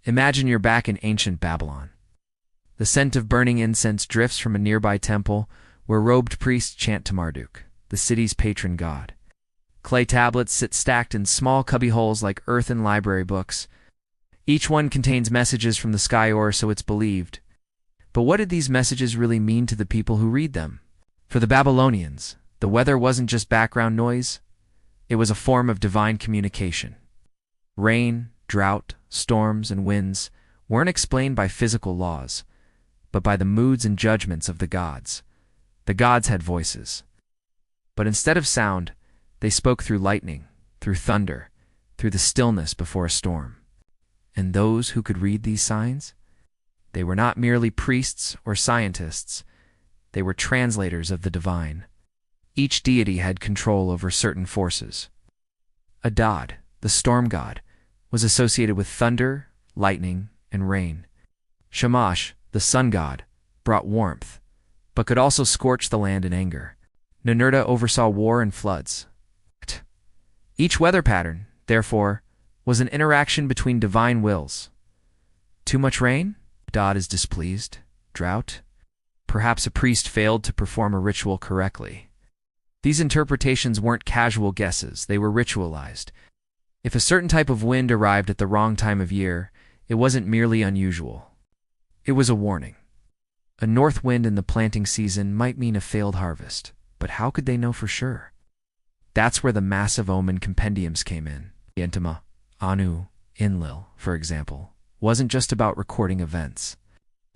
Imagine you're back in ancient Babylon. The scent of burning incense drifts from a nearby temple where robed priests chant to Marduk, the city's patron god. Clay tablets sit stacked in small cubbyholes like earthen library books. Each one contains messages from the sky, or so it's believed. But what did these messages really mean to the people who read them? For the Babylonians, the weather wasn't just background noise. It was a form of divine communication. Rain, drought, storms, and winds weren't explained by physical laws, but by the moods and judgments of the gods. The gods had voices. But instead of sound, they spoke through lightning, through thunder, through the stillness before a storm. And those who could read these signs? They were not merely priests or scientists. They were translators of the divine. Each deity had control over certain forces. Adad, the storm god, was associated with thunder, lightning, and rain. Shamash, the sun god, brought warmth, but could also scorch the land in anger. Ninurta oversaw war and floods. Each weather pattern, therefore, was an interaction between divine wills. Too much rain? God is displeased. Drought? Perhaps a priest failed to perform a ritual correctly. These interpretations weren't casual guesses, they were ritualized. If a certain type of wind arrived at the wrong time of year, it wasn't merely unusual. It was a warning. A north wind in the planting season might mean a failed harvest, but how could they know for sure? That's where the massive omen compendiums came in. Intima, Anu, Enlil, for example, wasn't just about recording events.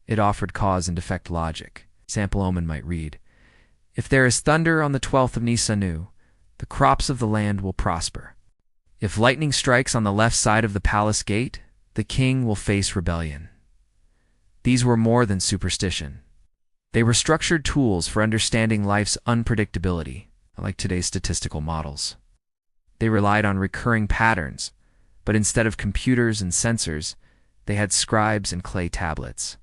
It offered cause and effect logic. Sample omen might read, "If there is thunder on the 12th of Nisanu, the crops of the land will prosper. If lightning strikes on the left side of the palace gate, the king will face rebellion." These were more than superstition. They were structured tools for understanding life's unpredictability, like today's statistical models. They relied on recurring patterns, but instead of computers and sensors, they had scribes and clay tablets.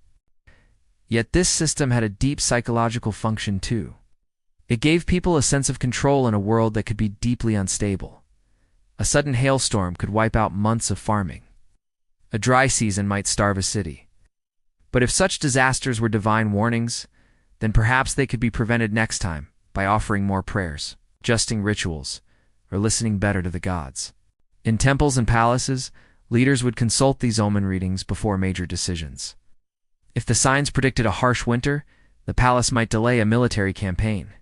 Yet this system had a deep psychological function too. It gave people a sense of control in a world that could be deeply unstable. A sudden hailstorm could wipe out months of farming. A dry season might starve a city. But if such disasters were divine warnings, then perhaps they could be prevented next time by offering more prayers, adjusting rituals, or listening better to the gods. In temples and palaces, leaders would consult these omen readings before major decisions. If the signs predicted a harsh winter, the palace might delay a military campaign.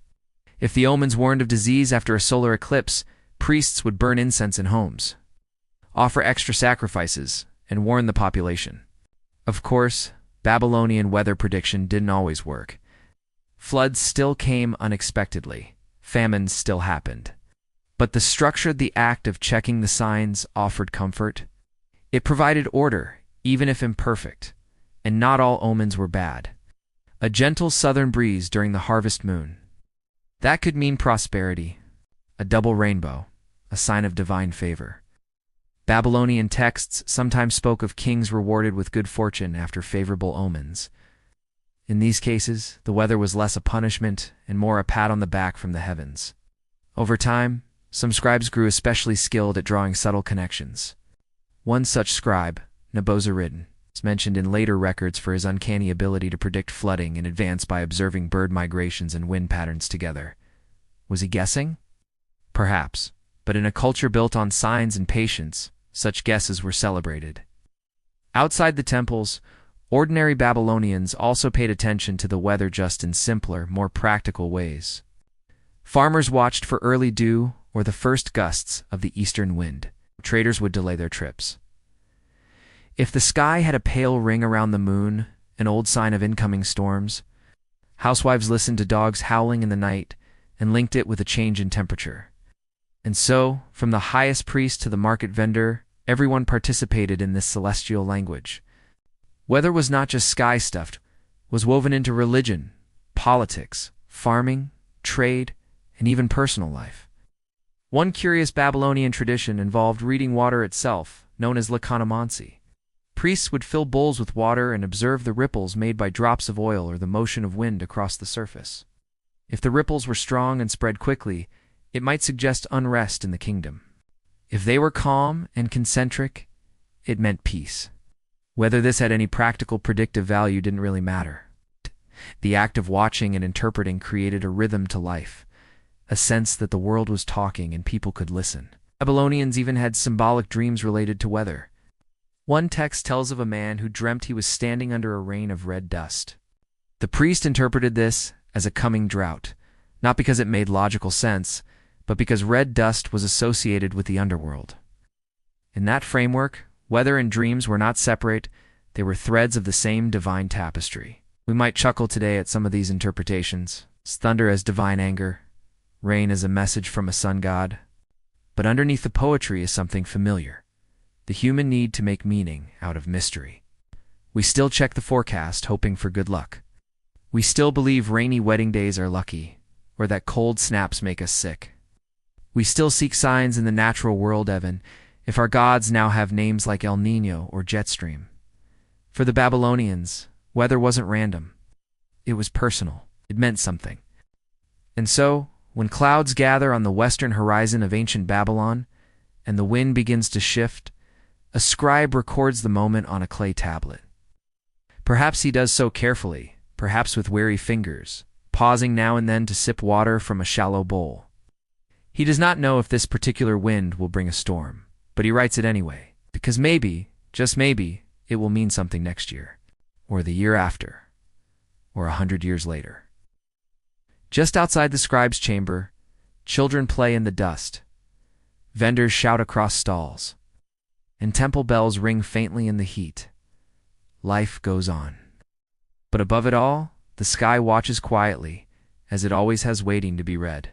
If the omens warned of disease after a solar eclipse, priests would burn incense in homes, offer extra sacrifices, and warn the population. Of course, Babylonian weather prediction didn't always work. Floods still came unexpectedly. Famines still happened. But the structure, the act of checking the signs, offered comfort. It provided order, even if imperfect, and not all omens were bad. A gentle southern breeze during the harvest moon. That could mean prosperity. A double rainbow, a sign of divine favor. Babylonian texts sometimes spoke of kings rewarded with good fortune after favorable omens. In these cases, the weather was less a punishment and more a pat on the back from the heavens. Over time, some scribes grew especially skilled at drawing subtle connections. One such scribe, Nebuzaradan, is mentioned in later records for his uncanny ability to predict flooding in advance by observing bird migrations and wind patterns together. Was he guessing? Perhaps, but in a culture built on signs and patience, such guesses were celebrated. Outside the temples, ordinary Babylonians also paid attention to the weather just in simpler, more practical ways. Farmers watched for early dew or the first gusts of the eastern wind. Traders would delay their trips. If the sky had a pale ring around the moon, an old sign of incoming storms, housewives listened to dogs howling in the night and linked it with a change in temperature. And so, from the highest priest to the market vendor, everyone participated in this celestial language. Weather was not just sky stuff, was woven into religion, politics, farming, trade, and even personal life. One curious Babylonian tradition involved reading water itself, known as lekanomancy. Priests would fill bowls with water and observe the ripples made by drops of oil or the motion of wind across the surface. If the ripples were strong and spread quickly, it might suggest unrest in the kingdom. If they were calm and concentric, it meant peace. Whether this had any practical predictive value didn't really matter. The act of watching and interpreting created a rhythm to life, a sense that the world was talking and people could listen. Babylonians even had symbolic dreams related to weather. One text tells of a man who dreamt he was standing under a rain of red dust. The priest interpreted this as a coming drought, not because it made logical sense, but because red dust was associated with the underworld. In that framework, weather and dreams were not separate, they were threads of the same divine tapestry. We might chuckle today at some of these interpretations, thunder as divine anger, rain as a message from a sun god. But underneath the poetry is something familiar, the human need to make meaning out of mystery. We still check the forecast, hoping for good luck. We still believe rainy wedding days are lucky, or that cold snaps make us sick. We still seek signs in the natural world, Evan, if our gods now have names like El Niño or Jetstream. For the Babylonians, weather wasn't random. It was personal. It meant something. And so, when clouds gather on the western horizon of ancient Babylon, and the wind begins to shift, a scribe records the moment on a clay tablet. Perhaps he does so carefully, perhaps with wary fingers, pausing now and then to sip water from a shallow bowl. He does not know if this particular wind will bring a storm, but he writes it anyway, because maybe, just maybe, it will mean something next year, or the year after, or 100 years later. Just outside the scribe's chamber, children play in the dust, vendors shout across stalls, and temple bells ring faintly in the heat. Life goes on. But above it all, the sky watches quietly, as it always has, waiting to be read.